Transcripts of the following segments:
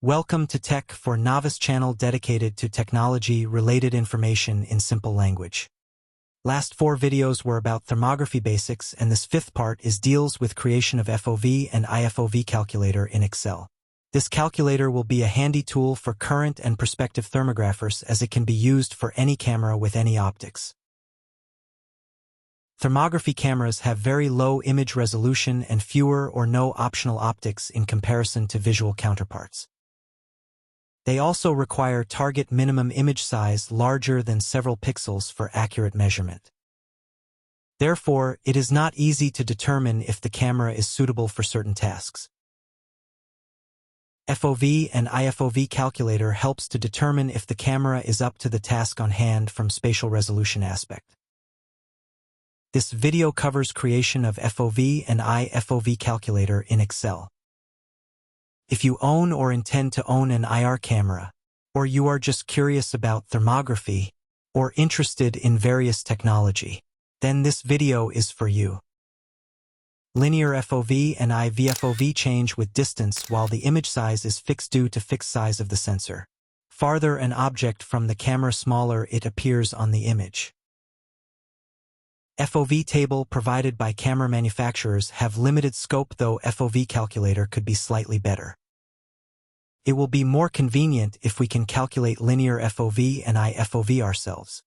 Welcome to Tech for Novice channel dedicated to technology-related information in simple language. Last 4 videos were about thermography basics, and this 5th part deals with creation of FOV and IFOV calculator in Excel. This calculator will be a handy tool for current and prospective thermographers as it can be used for any camera with any optics. Thermography cameras have very low image resolution and fewer or no optional optics in comparison to visual counterparts. They also require target minimum image size larger than several pixels for accurate measurement. Therefore, it is not easy to determine if the camera is suitable for certain tasks. FOV and IFOV calculator helps to determine if the camera is up to the task on hand from spatial resolution aspect. This video covers creation of FOV and IFOV calculator in Excel. If you own or intend to own an IR camera, or you are just curious about thermography, or interested in various technology, then this video is for you. Linear FOV and IFOV change with distance while the image size is fixed due to fixed size of the sensor. Farther an object from the camera smaller it appears on the image. FOV table provided by camera manufacturers have limited scope, though FOV calculator could be slightly better. It will be more convenient if we can calculate linear FOV and IFOV ourselves.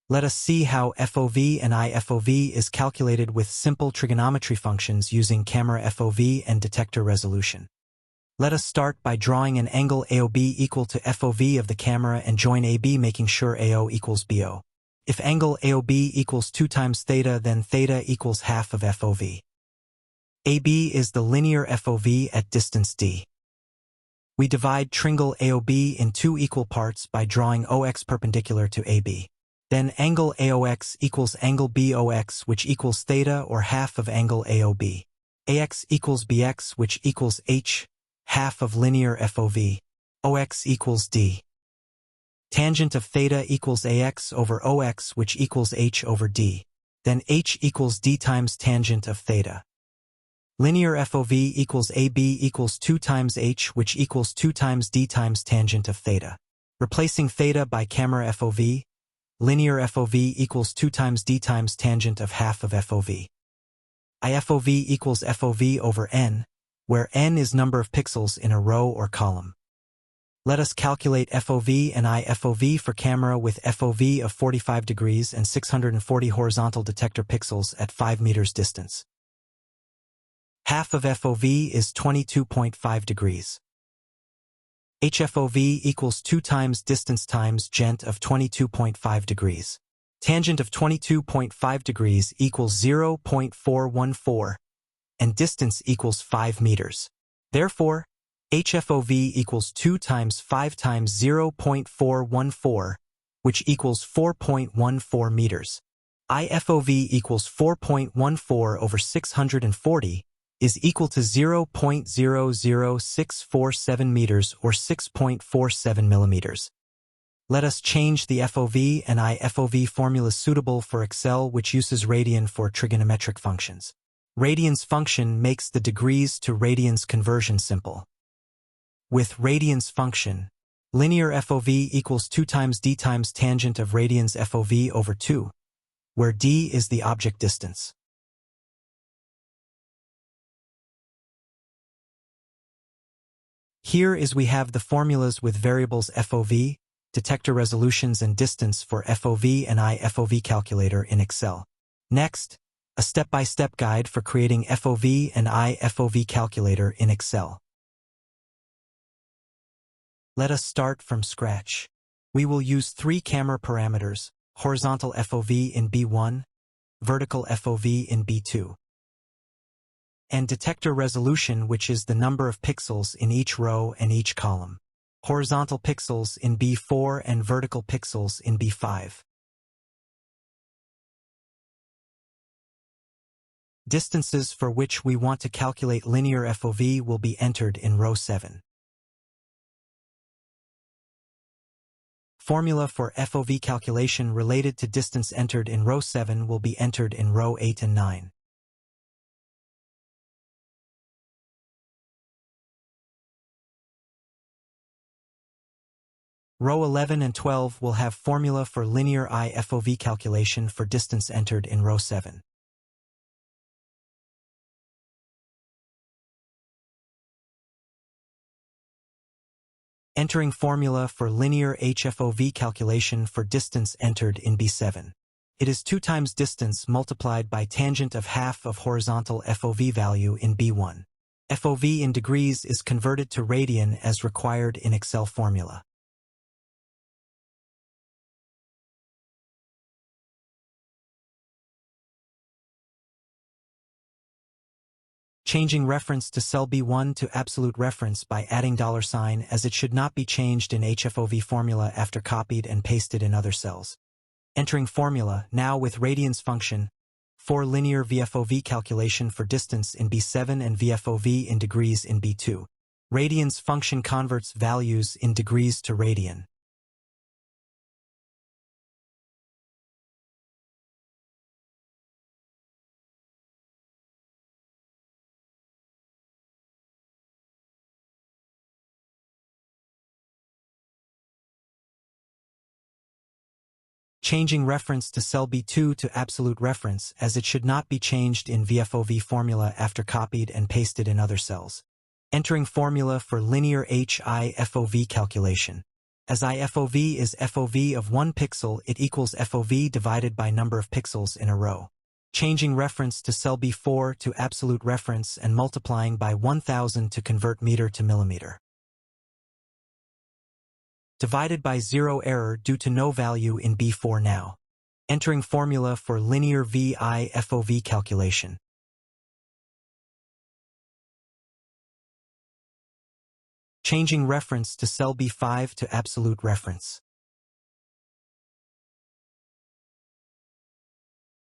Let us see how FOV and IFOV is calculated with simple trigonometry functions using camera FOV and detector resolution. Let us start by drawing an angle AOB equal to FOV of the camera and join AB, making sure AO equals BO. If angle AOB equals 2 times theta, then theta equals half of FOV. AB is the linear FOV at distance d. We divide triangle AOB in 2 equal parts by drawing OX perpendicular to AB. Then angle AOX equals angle BOX, which equals theta or half of angle AOB. AX equals BX, which equals H, half of linear FOV. OX equals D. Tangent of theta equals AX over OX, which equals H over D. Then H equals D times tangent of theta. Linear FOV equals AB equals 2 times H, which equals 2 times D times tangent of theta. Replacing theta by camera FOV, linear FOV equals 2 times D times tangent of half of FOV. IFOV equals FOV over N, where N is number of pixels in a row or column. Let us calculate FOV and IFOV for camera with FOV of 45 degrees and 640 horizontal detector pixels at 5 meters distance. Half of FOV is 22.5 degrees. HFOV equals 2 times distance times gent of 22.5 degrees. Tangent of 22.5 degrees equals 0.414, and distance equals 5 meters. Therefore, HFOV equals 2 times 5 times 0.414, which equals 4.14 meters. IFOV equals 4.14 over 640 is equal to 0.00647 meters or 6.47 millimeters. Let us change the FOV and IFOV formulas suitable for Excel, which uses radian for trigonometric functions. Radian's function makes the degrees to radians conversion simple. With radian's function, linear FOV equals 2 times D times tangent of radians FOV over 2, where D is the object distance. Here we have the formulas with variables FOV, detector resolutions and distance for FOV and IFOV calculator in Excel. Next, a step-by-step guide for creating FOV and IFOV calculator in Excel. Let us start from scratch. We will use 3 camera parameters, horizontal FOV in B1, vertical FOV in B2, and detector resolution, which is the number of pixels in each row and each column. Horizontal pixels in B4 and vertical pixels in B5. Distances for which we want to calculate linear FOV will be entered in row 7. Formula for FOV calculation related to distance entered in row 7 will be entered in row 8 and 9. Row 11 and 12 will have formula for linear IFOV calculation for distance entered in row 7. Entering formula for linear HFOV calculation for distance entered in B7. It is 2 times distance multiplied by tangent of half of horizontal FOV value in B1. FOV in degrees is converted to radian as required in Excel formula. Changing reference to cell B1 to absolute reference by adding $, as it should not be changed in HFOV formula after copied and pasted in other cells. Entering formula, now with radians function, for linear VFOV calculation for distance in B7 and VFOV in degrees in B2. Radians function converts values in degrees to radian. Changing reference to cell B2 to absolute reference, as it should not be changed in VFOV formula after copied and pasted in other cells. Entering formula for linear HIFOV calculation. As IFOV is FOV of 1 pixel, it equals FOV divided by number of pixels in a row. Changing reference to cell B4 to absolute reference and multiplying by 1000 to convert meter to millimeter. Divided by 0 error due to no value in B4 now. Entering formula for linear VIFOV calculation. Changing reference to cell B5 to absolute reference.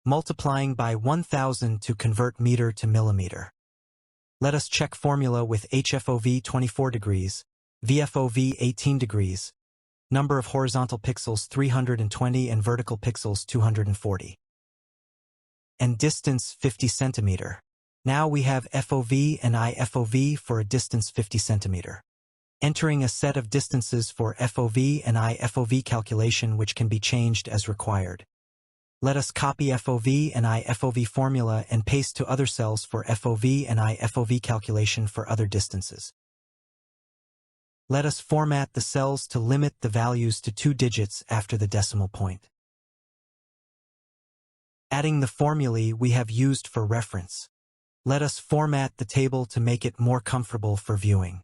Multiplying by 1000 to convert meter to millimeter. Let us check formula with HFOV 24 degrees, VFOV 18 degrees, number of horizontal pixels 320 and vertical pixels 240. And distance 50 centimeter. Now we have FOV and IFOV for a distance 50 centimeter. Entering a set of distances for FOV and IFOV calculation which can be changed as required. Let us copy FOV and IFOV formula and paste to other cells for FOV and IFOV calculation for other distances. Let us format the cells to limit the values to 2 digits after the decimal point. Adding the formulae we have used for reference. Let us format the table to make it more comfortable for viewing.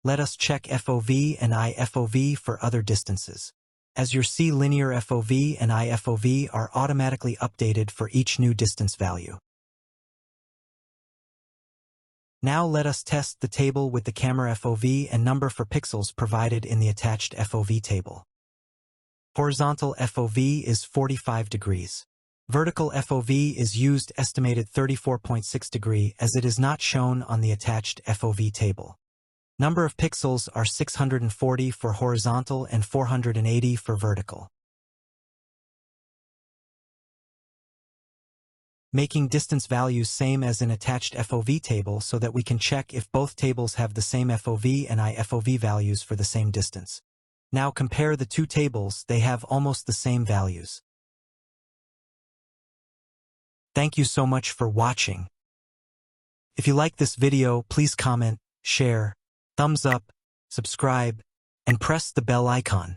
Let us check FOV and IFOV for other distances. As your C linear FOV and IFOV are automatically updated for each new distance value. Now let us test the table with the camera FOV and number for pixels provided in the attached FOV table. Horizontal FOV is 45 degrees. Vertical FOV is used estimated 34.6 degree as it is not shown on the attached FOV table. Number of pixels are 640 for horizontal and 480 for vertical. Making distance values same as in attached FOV table so that we can check if both tables have the same FOV and IFOV values for the same distance. Now compare the two tables, they have almost the same values. Thank you so much for watching. If you like this video, please comment, share, thumbs up, subscribe, and press the bell icon.